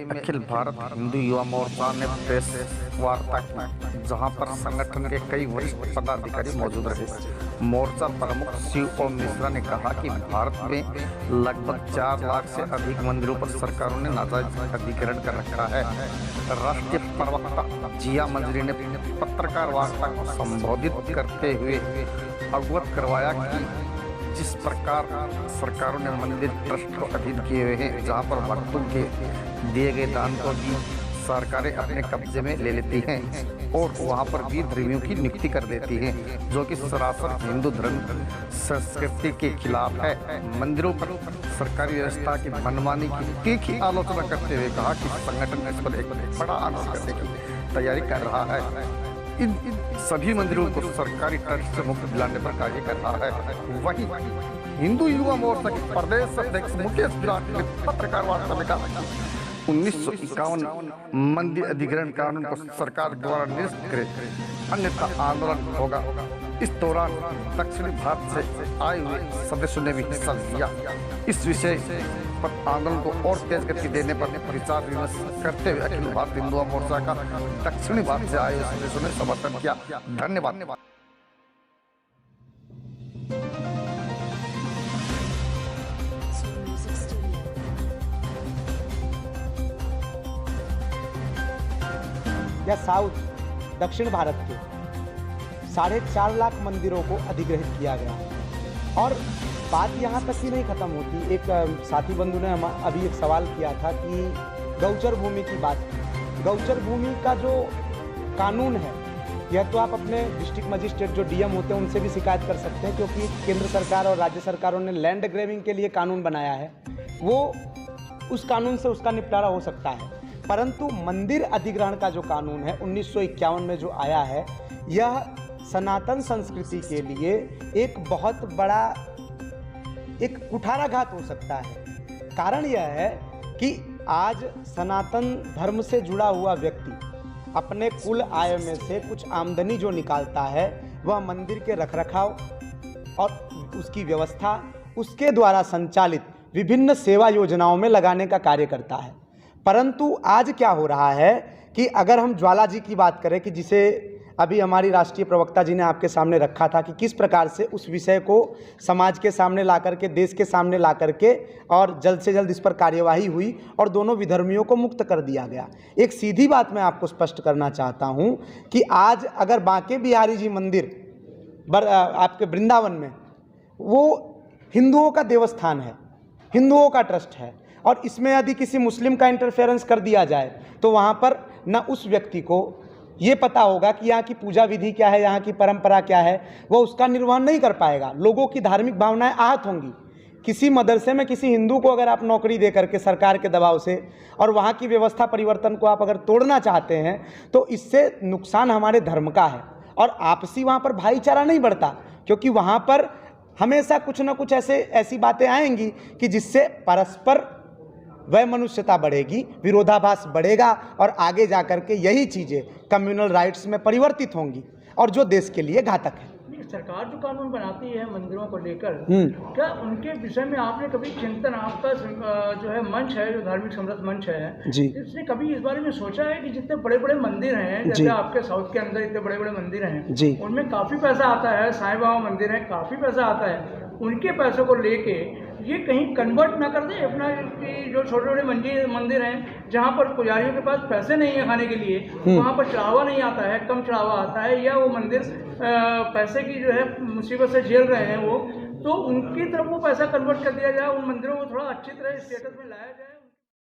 अखिल भारत हिंदू युवा मोर्चा ने प्रेस वार्ता की, जहां पर संगठन के कई वरिष्ठ पदाधिकारी मौजूद रहे। मोर्चा प्रमुख शिव ओम मिश्रा ने कहा कि भारत में लगभग 4 लाख से अधिक मंदिरों पर सरकारों ने नाजायज अधिग्रहण कर रखा है। राष्ट्रीय प्रवक्ता जिया मंजरी ने पत्रकार वार्ता को संबोधित करते हुए अवगत करवाया कि जिस प्रकार सरकारों ने मंदिर ट्रस्ट को अधीन किए हुए हैं, जहां पर भक्तों के दिए गए दान को भी सरकारें अपने कब्जे में ले लेती हैं और वहां पर भी धर्मियों की नियुक्ति कर देती हैं, जो कि सरासर हिंदू धर्म संस्कृति के खिलाफ है। मंदिरों पर सरकारी व्यवस्था की मनमानी की तीखी आलोचना करते हुए कहा कि संगठन इस पर एक बड़ा आंदोलन करने की तैयारी कर रहा है। इन सभी मंदिरों को सरकारी टैक्स से मुक्त दिलाने पर कार्य कर रहा है। वहीं हिंदू युवा मोर्चा के प्रदेश अध्यक्ष मुकेश विराट ने पत्रकार वार्ता में कहा 1951 मंदिर अधिग्रहण कानून को सरकार द्वारा निरस्त करे, अन्यथा आंदोलन होगा। इस दौरान दक्षिणी भारत से आए हुए सदस्यों ने भी हिस्सा लिया। इस विषय पर आंदोलन को और तेज गति देने पर विचार विमर्श करते हुए अखिल भारत हिंदू मोर्चा का दक्षिणी भारत से आए हुए सदस्यों ने समर्थन किया। धन्यवाद। या साउथ दक्षिण भारत के 4.5 लाख मंदिरों को अधिग्रहित किया गया। और बात यहाँ तक ही नहीं खत्म होती। एक साथी बंधु ने अभी एक सवाल किया था कि गौचर भूमि की बात की। गौचर भूमि का जो कानून है, यह तो आप अपने डिस्ट्रिक्ट मजिस्ट्रेट जो डीएम होते हैं उनसे भी शिकायत कर सकते हैं, क्योंकि केंद्र सरकार और राज्य सरकारों ने लैंड ग्रेबिंग के लिए कानून बनाया है। वो उस कानून से उसका निपटारा हो सकता है। परंतु मंदिर अधिग्रहण का जो कानून है 1951 में जो आया है, यह सनातन संस्कृति के लिए एक बहुत बड़ा एक कुठाराघात हो सकता है। कारण यह है कि आज सनातन धर्म से जुड़ा हुआ व्यक्ति अपने कुल आय में से कुछ आमदनी जो निकालता है, वह मंदिर के रखरखाव और उसकी व्यवस्था, उसके द्वारा संचालित विभिन्न सेवा योजनाओं में लगाने का कार्य करता है। परंतु आज क्या हो रहा है कि अगर हम ज्वाला जी की बात करें, कि जिसे अभी हमारी राष्ट्रीय प्रवक्ता जी ने आपके सामने रखा था कि किस प्रकार से उस विषय को समाज के सामने ला करके, देश के सामने ला करके और जल्द से जल्द इस पर कार्यवाही हुई और दोनों विधर्मियों को मुक्त कर दिया गया। एक सीधी बात मैं आपको स्पष्ट करना चाहता हूं कि आज अगर बांके बिहारी जी मंदिर आपके वृंदावन में, वो हिंदुओं का देवस्थान है, हिंदुओं का ट्रस्ट है, और इसमें यदि किसी मुस्लिम का इंटरफेरेंस कर दिया जाए तो वहाँ पर न उस व्यक्ति को ये पता होगा कि यहाँ की पूजा विधि क्या है, यहाँ की परंपरा क्या है, वो उसका निर्वहन नहीं कर पाएगा। लोगों की धार्मिक भावनाएं आहत होंगी। किसी मदरसे में किसी हिंदू को अगर आप नौकरी दे करके सरकार के दबाव से और वहाँ की व्यवस्था परिवर्तन को आप अगर तोड़ना चाहते हैं, तो इससे नुकसान हमारे धर्म का है और आपसी वहाँ पर भाईचारा नहीं बढ़ता, क्योंकि वहाँ पर हमेशा कुछ न कुछ ऐसी बातें आएंगी कि जिससे परस्पर वैमनुष्यता बढ़ेगी, विरोधाभास बढ़ेगा और आगे जाकर के यही चीज़ें कम्युनल राइट्स में परिवर्तित होंगी और जो देश के लिए घातक है। सरकार जो कानून बनाती है मंदिरों को लेकर, क्या उनके विषय में आपने कभी चिंतन, आपका जो है मंच है, जो धार्मिक समरस मंच है जी, इसने कभी इस बारे में सोचा है कि जितने बड़े बड़े मंदिर हैं, जैसे आपके साउथ के अंदर इतने बड़े बड़े मंदिर हैं जी, उनमें काफ़ी पैसा आता है, साईं बाबा मंदिर है, काफ़ी पैसा आता है, उनके पैसों को लेके ये कहीं कन्वर्ट ना कर दे अपना, कि जो छोटे छोटे मंदिर हैं जहाँ पर पुजारियों के पास पैसे नहीं है खाने के लिए, वहाँ पर चढ़ावा नहीं आता है, कम चढ़ावा आता है, या वो मंदिर पैसे की जो है मुसीबत से झेल रहे हैं वो, तो उनकी तरफ वो पैसा कन्वर्ट कर दिया जाए, उन मंदिरों को थोड़ा अच्छी तरह स्टेटस में लाया जाए।